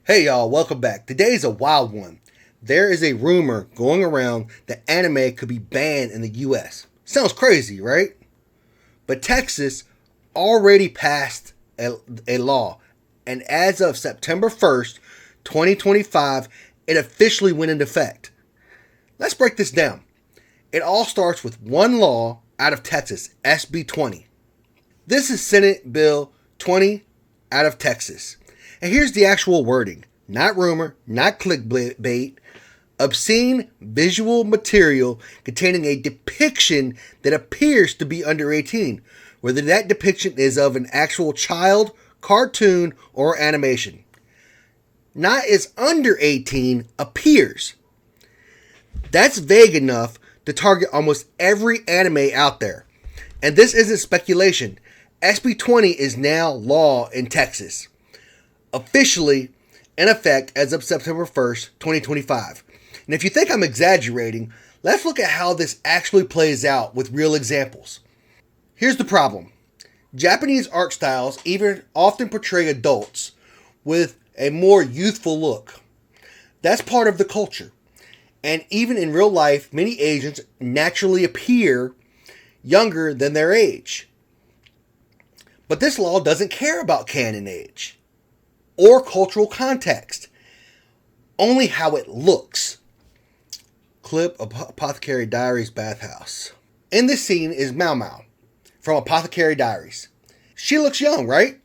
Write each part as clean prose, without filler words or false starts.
Hey y'all, welcome back. Today's a wild one. There is a rumor going around that anime could be banned in the US. Sounds crazy, right? But Texas already passed a law, and as of September 1st, 2025, it officially went into effect. Let's break this down. It all starts with one law out of Texas, SB 20. This is Senate Bill 20 out of Texas. And here's the actual wording. Not rumor, not clickbait. Obscene visual material containing a depiction that appears to be under 18, whether that depiction is of an actual child, cartoon, or animation. Not is under 18 appears. That's vague enough to target almost every anime out there. And this isn't speculation. SB 20 is now law in Texas, officially in effect as of September 1st, 2025. And if you think I'm exaggerating, let's look at how this actually plays out with real examples. Here's the problem. Japanese art styles even often portray adults with a more youthful look. That's part of the culture. And even in real life, many Asians naturally appear younger than their age. But this law doesn't care about canon age or cultural context, only how it looks. Clip of Apothecary Diaries bathhouse. In this scene is Mao Mao from Apothecary Diaries. She looks young, right?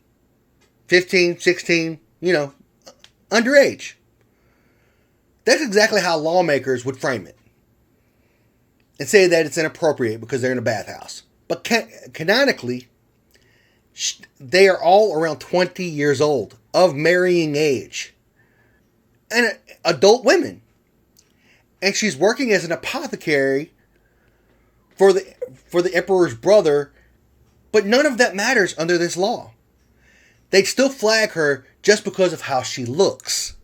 15, 16, underage. That's exactly how lawmakers would frame it and say that it's inappropriate because they're in a bathhouse. But canonically, they are all around 20 years old, of marrying age, and adult women. And she's working as an apothecary for the emperor's brother, but none of that matters under this law. They'd still flag her just because of how she looks.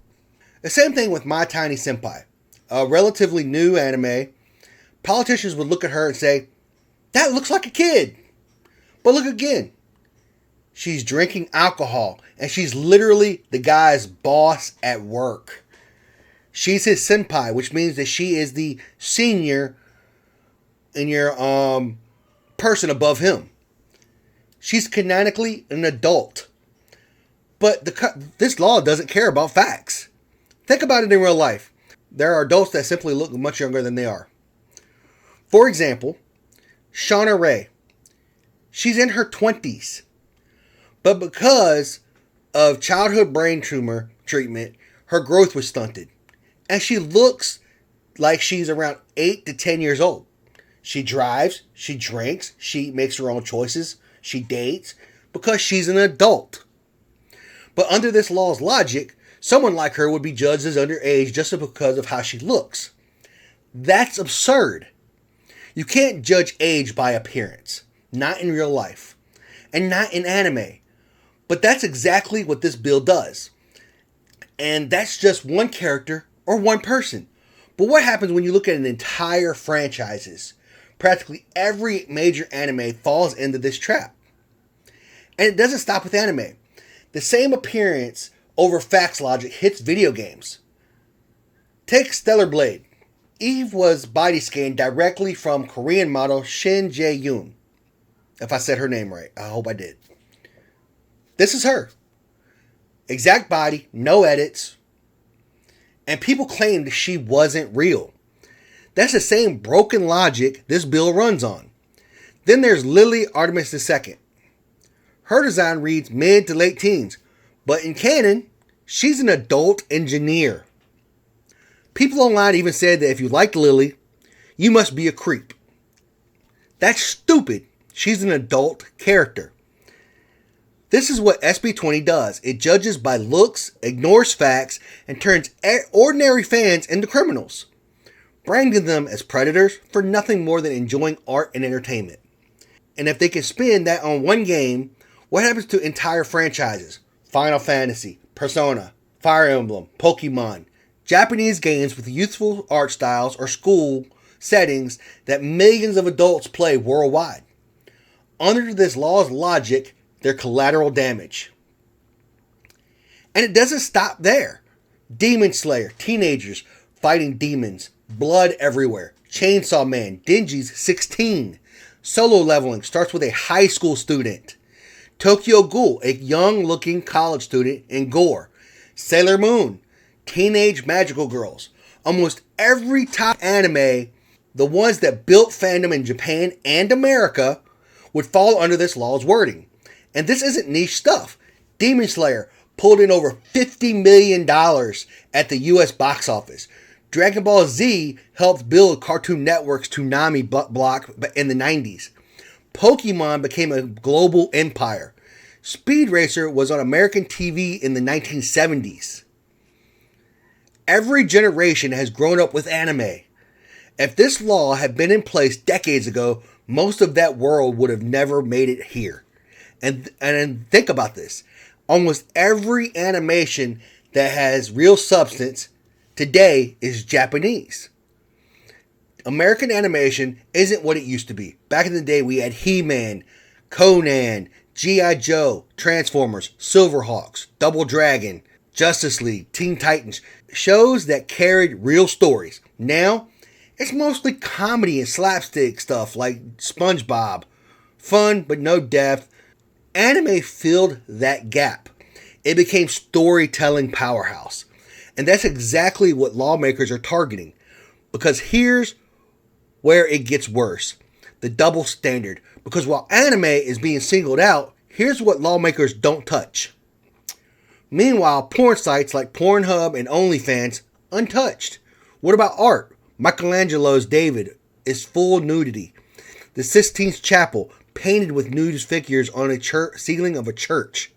The same thing with My Tiny Senpai, a relatively new anime. Politicians would look at her and say, "That looks like a kid." But look again. She's drinking alcohol, and she's literally the guy's boss at work. She's his senpai, which means that she is the senior in your person above him. She's canonically an adult. But this law doesn't care about facts. Think about it in real life. There are adults that simply look much younger than they are. For example, Shauna Ray. She's in her 20s. But because of childhood brain tumor treatment, her growth was stunted. And she looks like she's around 8 to 10 years old. She drives, she drinks, she makes her own choices, she dates, because she's an adult. But under this law's logic, someone like her would be judged as underage just because of how she looks. That's absurd. You can't judge age by appearance. Not in real life. And not in anime. But that's exactly what this bill does. And that's just one character or one person. But what happens when you look at an entire franchises? Practically every major anime falls into this trap. And it doesn't stop with anime. The same appearance over facts logic hits video games. Take Stellar Blade. Eve was body scanned directly from Korean model Shin Jae-eun. If I said her name right, I hope I did. This is her. Exact body, no edits. And people claimed she wasn't real. That's the same broken logic this bill runs on. Then there's Lily Artemis II. Her design reads mid to late teens. But in canon, she's an adult engineer. People online even said that if you liked Lily, you must be a creep. That's stupid. She's an adult character. This is what SB 20 does. It judges by looks, ignores facts, and turns ordinary fans into criminals, branding them as predators for nothing more than enjoying art and entertainment. And if they can spend that on one game, what happens to entire franchises? Final Fantasy, Persona, Fire Emblem, Pokemon, Japanese games with youthful art styles or school settings that millions of adults play worldwide. Under this law's logic, they're collateral damage. And it doesn't stop there. Demon Slayer, teenagers fighting demons, blood everywhere. Chainsaw Man, Denji's 16. Solo Leveling starts with a high school student. Tokyo Ghoul, a young-looking college student in gore. Sailor Moon, teenage magical girls. Almost every top anime, the ones that built fandom in Japan and America, would fall under this law's wording. And this isn't niche stuff. Demon Slayer pulled in over $50 million at the US box office. Dragon Ball Z helped build Cartoon Network's Toonami block in the 90s. Pokemon became a global empire. Speed Racer was on American TV in the 1970s. Every generation has grown up with anime. If this law had been in place decades ago, most of that world would have never made it here. And think about this. Almost every animation that has real substance today is Japanese. American animation isn't what it used to be. Back in the day, we had He-Man, Conan, G.I. Joe, Transformers, Silverhawks, Double Dragon, Justice League, Teen Titans. Shows that carried real stories. Now, it's mostly comedy and slapstick stuff like SpongeBob. Fun, but no depth. Anime filled that gap. It became storytelling powerhouse. And that's exactly what lawmakers are targeting. Because here's where it gets worse. The double standard. Because while anime is being singled out, here's what lawmakers don't touch. Meanwhile, porn sites like Pornhub and OnlyFans, untouched. What about art? Michelangelo's David is full nudity. The Sistine Chapel, painted with nude figures on a ceiling of a church.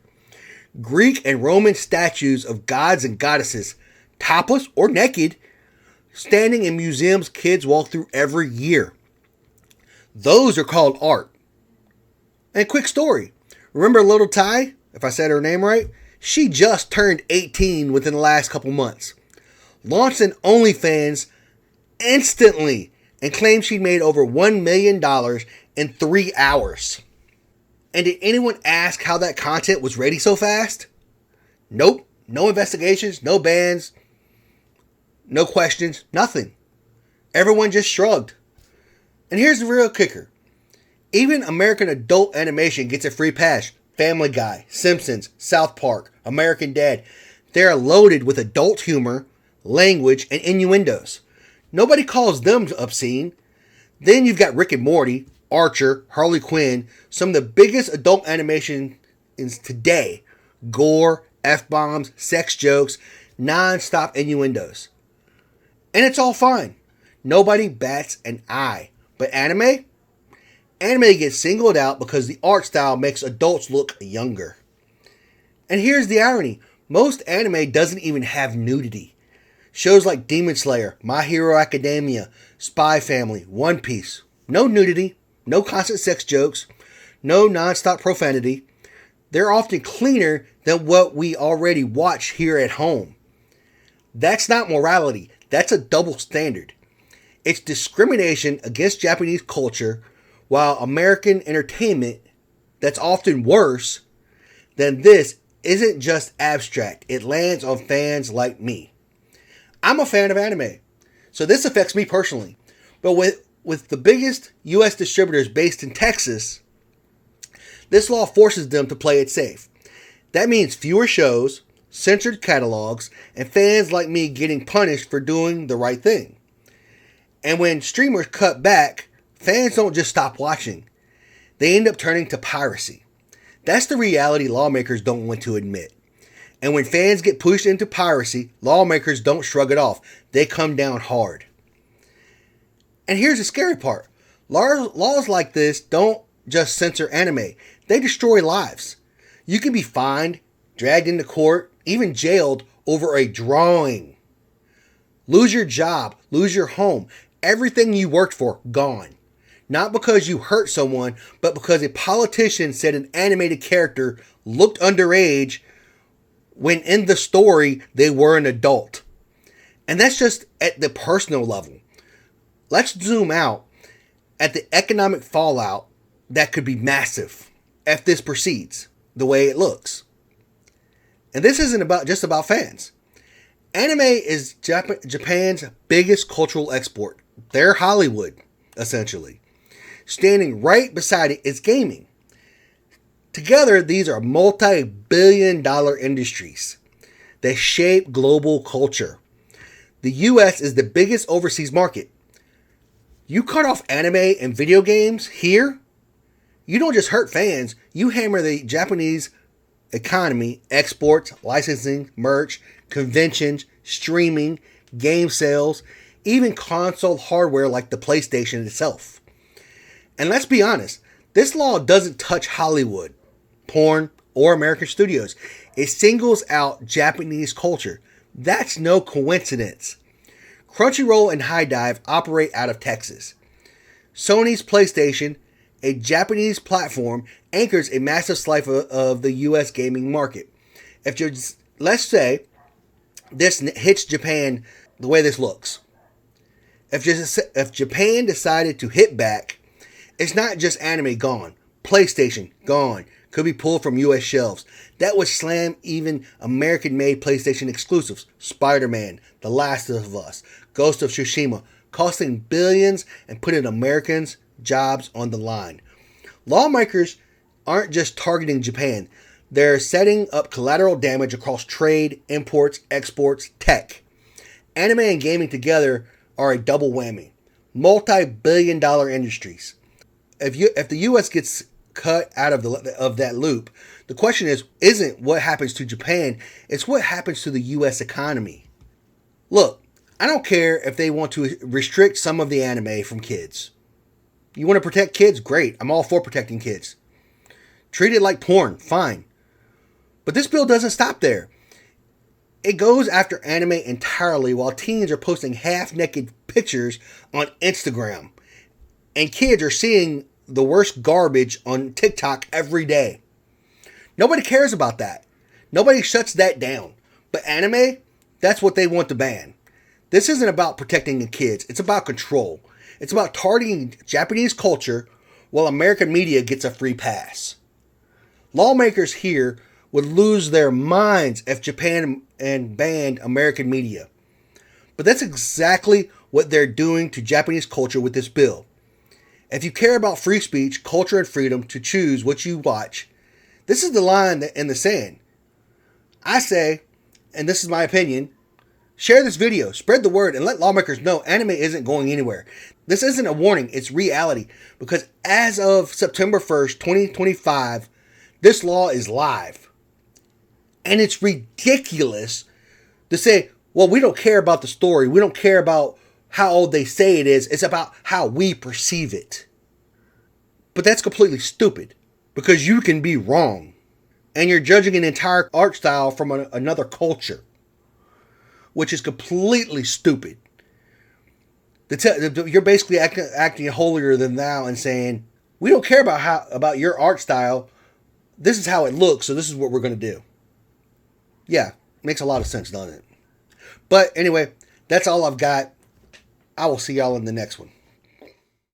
Greek and Roman statues of gods and goddesses, topless or naked, standing in museums kids walk through every year. Those are called art. And quick story. Remember Little Ty? If I said her name right? She just turned 18 within the last couple months. Launched an OnlyFans instantly and claimed she made over $1 million in 3 hours. And did anyone ask how that content was ready so fast? Nope. No investigations, no bans, no questions, nothing. Everyone just shrugged. And here's the real kicker. Even American adult animation gets a free pass. Family Guy, Simpsons, South Park, American Dad. They're loaded with adult humor, language, and innuendos. Nobody calls them obscene. Then you've got Rick and Morty, Archer, Harley Quinn, some of the biggest adult animations today. Gore, F-bombs, sex jokes, non-stop innuendos. And it's all fine. Nobody bats an eye. But anime? Anime gets singled out because the art style makes adults look younger. And here's the irony. Most anime doesn't even have nudity. Shows like Demon Slayer, My Hero Academia, Spy Family, One Piece. No nudity, no constant sex jokes, no non-stop profanity. They're often cleaner than what we already watch here at home. That's not morality. That's a double standard. It's discrimination against Japanese culture, while American entertainment, that's often worse than this, isn't just abstract. It lands on fans like me. I'm a fan of anime, so this affects me personally. But with the biggest U.S. distributors based in Texas, this law forces them to play it safe. That means fewer shows, censored catalogs, and fans like me getting punished for doing the right thing. And when streamers cut back, fans don't just stop watching. They end up turning to piracy. That's the reality lawmakers don't want to admit. And when fans get pushed into piracy, lawmakers don't shrug it off. They come down hard. And here's the scary part. Laws like this don't just censor anime. They destroy lives. You can be fined, dragged into court, even jailed over a drawing. Lose your job, lose your home. Everything you worked for, gone. Not because you hurt someone, but because a politician said an animated character looked underage when in the story they were an adult. And that's just at the personal level. Let's zoom out at the economic fallout that could be massive if this proceeds the way it looks. And this isn't just about fans. Anime is Japan's biggest cultural export. They're Hollywood, essentially. Standing right beside it is gaming. Together, these are multi-billion-dollar industries that shape global culture. The US is the biggest overseas market. You cut off anime and video games here, you don't just hurt fans, you hammer the Japanese economy, exports, licensing, merch, conventions, streaming, game sales, even console hardware like the PlayStation itself. And let's be honest, this law doesn't touch Hollywood, porn, or American studios. It singles out Japanese culture. That's no coincidence. Crunchyroll and High Dive operate out of Texas. Sony's PlayStation, a Japanese platform, anchors a massive slice of the US gaming market. Let's say this hits Japan the way this looks. If Japan decided to hit back, it's not just anime gone, PlayStation gone, could be pulled from US shelves. That would slam even American-made PlayStation exclusives, Spider-Man, The Last of Us, Ghost of Tsushima, costing billions and putting Americans' jobs on the line. Lawmakers aren't just targeting Japan, they're setting up collateral damage across trade, imports, exports, tech. Anime and gaming together are a double whammy. Multi-billion-dollar industries. If the US gets cut out of that loop, the question isn't what happens to Japan, it's what happens to the US economy. Look, I don't care if they want to restrict some of the anime from kids. You want to protect kids? Great. I'm all for protecting kids. Treat it like porn. Fine. But this bill doesn't stop there. It goes after anime entirely while teens are posting half-naked pictures on Instagram. And kids are seeing the worst garbage on TikTok every day. Nobody cares about that. Nobody shuts that down. But anime, that's what they want to ban. This isn't about protecting the kids. It's about control. It's about targeting Japanese culture while American media gets a free pass. Lawmakers here would lose their minds if Japan banned American media. But that's exactly what they're doing to Japanese culture with this bill. If you care about free speech, culture, and freedom to choose what you watch, this is the line in the sand. I say, and this is my opinion, share this video, spread the word, and let lawmakers know anime isn't going anywhere. This isn't a warning, it's reality. Because as of September 1st, 2025, this law is live. And it's ridiculous to say, well, we don't care about the story. We don't care about how old they say it is. It's about how we perceive it. But that's completely stupid. Because you can be wrong. And you're judging an entire art style from another culture. Which is completely stupid. You're basically acting holier than thou and saying, we don't care about your art style. This is how it looks, so this is what we're going to do. Yeah, makes a lot of sense, doesn't it? But anyway, that's all I've got. I will see y'all in the next one.